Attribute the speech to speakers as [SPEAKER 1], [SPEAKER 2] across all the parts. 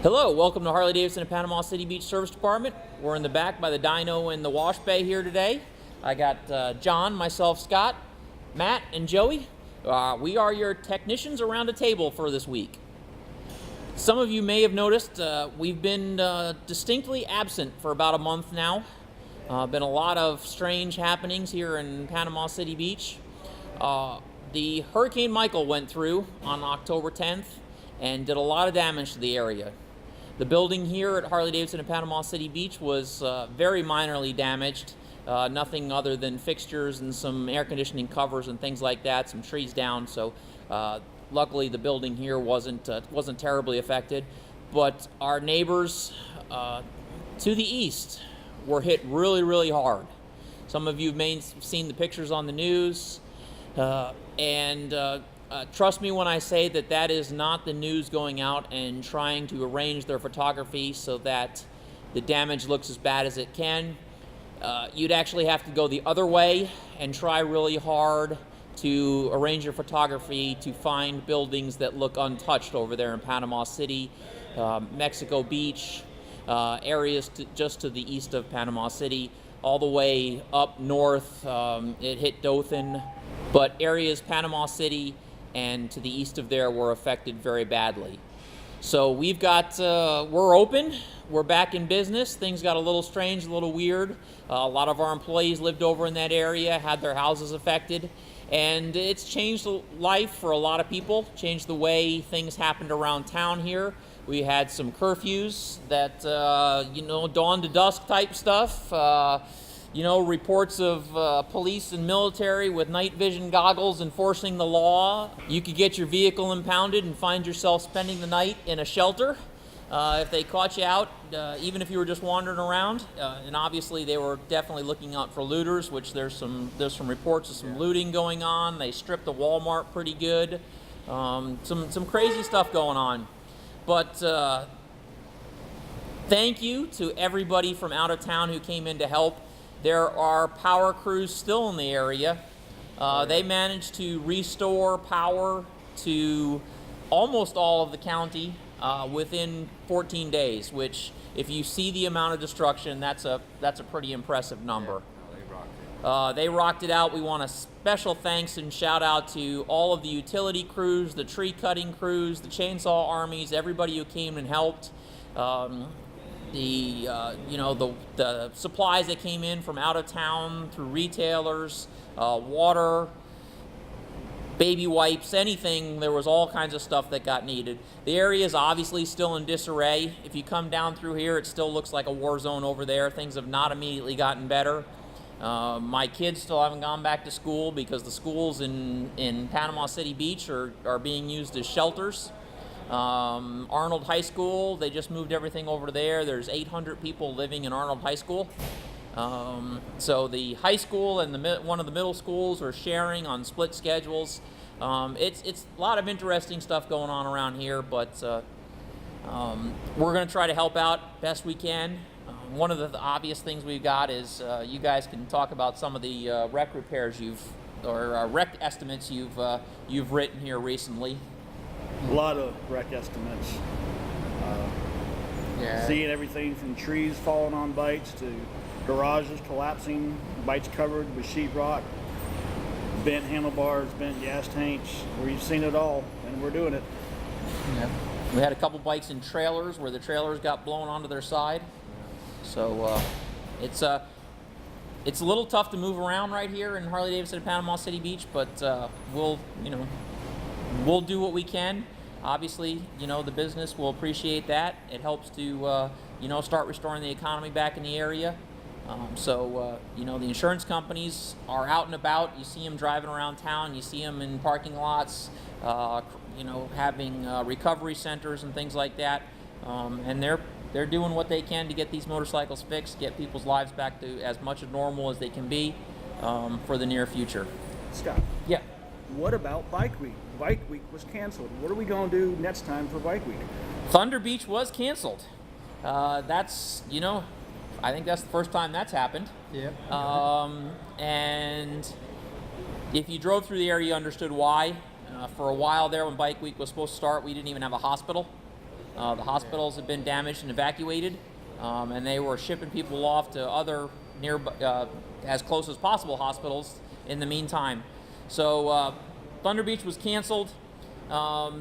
[SPEAKER 1] Hello, welcome to Harley-Davidson and Panama City Beach Service Department. We're in the back by the dyno and the wash bay here today. I got John, myself, Scott, Matt, and Joey. We are your technicians around a table for this week. Some of you may have noticed we've been distinctly absent for about a month now. Been a lot of strange happenings here in Panama City Beach. The Hurricane Michael went through on October 10th and did a lot of damage to the area. The building here at Harley-Davidson and Panama City Beach was very minorly damaged. Nothing other than fixtures and some air conditioning covers and things like that, some trees down. So luckily the building here wasn't terribly affected. But our neighbors to the east were hit really, really hard. Some of you may have seen the pictures on the news. Trust me when I say that is not the news going out and trying to arrange their photography so that the damage looks as bad as it can. You'd actually have to go the other way and try really hard to arrange your photography to find buildings that look untouched over there in Panama City, Mexico Beach, areas just to the east of Panama City, all the way up north. It hit Dothan, but areas Panama City and to the east of there were affected very badly. So we've got, we're open, we're back in business. Things got a little strange, a little weird. A lot of our employees lived over in that area, had their houses affected, and it's changed life for a lot of people, changed the way things happened around town here. We had some curfews that, dawn to dusk type stuff. Reports of police and military with night vision goggles enforcing the law. You could get your vehicle impounded and find yourself spending the night in a shelter if they caught you out, even if you were just wandering around. And obviously they were definitely looking out for looters, which there's some reports of some looting going on. They stripped the Walmart pretty good. Some crazy stuff going on. But thank you to everybody from out of town who came in to help. There are power crews still in the area. They managed to restore power to almost all of the county within 14 days, which, if you see the amount of destruction, that's a pretty impressive number. Yeah, they rocked it out. We want a special thanks and shout out to all of the utility crews, the tree cutting crews, the chainsaw armies, everybody who came and helped. The supplies that came in from out of town through retailers, water, baby wipes, anything. There was all kinds of stuff that got needed. The area is obviously still in disarray. If you come down through here, it still looks like a war zone over there. Things have not immediately gotten better. My kids still haven't gone back to school because the schools in Panama City Beach are being used as shelters. Arnold High School, they just moved everything over there. There's 800 people living in Arnold High School. So the high school and one of the middle schools are sharing on split schedules. It's a lot of interesting stuff going on around here, but we're going to try to help out best we can. One of the obvious things we've got is you guys can talk about some of the wreck repairs wreck estimates you've written here recently.
[SPEAKER 2] A lot of wreck estimates. Seeing everything from trees falling on bikes to garages collapsing, bikes covered with sheetrock, bent handlebars, bent gas tanks. We've seen it all, and we're doing it.
[SPEAKER 1] Yeah. We had a couple bikes in trailers where the trailers got blown onto their side. So it's a little tough to move around right here in Harley-Davidson and Panama City Beach, but we'll do what we can. Obviously, the business will appreciate that. It helps to, start restoring the economy back in the area. The insurance companies are out and about. You see them driving around town. You see them in parking lots, having recovery centers and things like that. And they're doing what they can to get these motorcycles fixed, get people's lives back to as much of normal as they can be for the near future.
[SPEAKER 2] Scott.
[SPEAKER 1] Yeah.
[SPEAKER 2] What about Bike Week? Bike Week was canceled. What are we going to do next time for Bike Week?
[SPEAKER 1] Thunder Beach was canceled. I think that's the first time that's happened.
[SPEAKER 2] Yeah.
[SPEAKER 1] And if you drove through the area, you understood why. For a while there, when Bike Week was supposed to start, we didn't even have a hospital. The hospitals have been damaged and evacuated, and they were shipping people off to other nearby, as close as possible hospitals in the meantime. So Thunder Beach was canceled.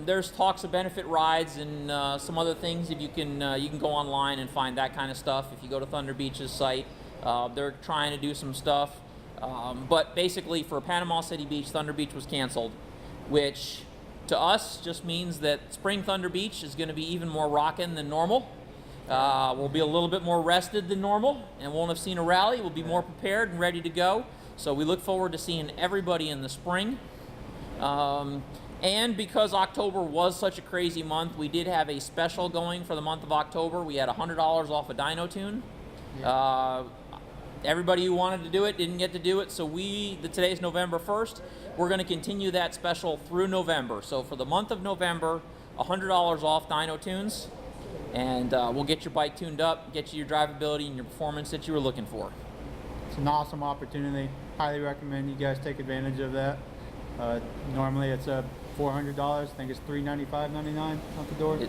[SPEAKER 1] There's talks of benefit rides and some other things. If you can go online and find that kind of stuff. If you go to Thunder Beach's site, they're trying to do some stuff. But basically, for Panama City Beach, Thunder Beach was canceled, which to us just means that Spring Thunder Beach is going to be even more rocking than normal. We'll be a little bit more rested than normal and won't have seen a rally. We'll be more prepared and ready to go. So we look forward to seeing everybody in the spring. And because October was such a crazy month, we did have a special going for the month of October. We had $100 off a Dyno tune. Yeah. Everybody who wanted to do it didn't get to do it, so today's November 1st. We're going to continue that special through November. So for the month of November, $100 off Dyno tunes, and we'll get your bike tuned up, get you your drivability and your performance that you were looking for.
[SPEAKER 3] It's an awesome opportunity. Highly recommend you guys take advantage of that. Normally it's $400. I think it's $395.99 out the door.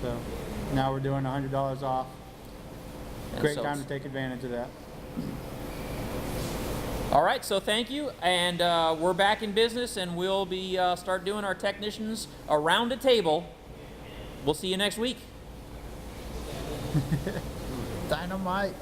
[SPEAKER 3] So now we're doing $100 off. Great time to take advantage of that.
[SPEAKER 1] All right, so thank you, and we're back in business, and we'll be start doing our technicians around the table. We'll see you next week.
[SPEAKER 3] Dynamite.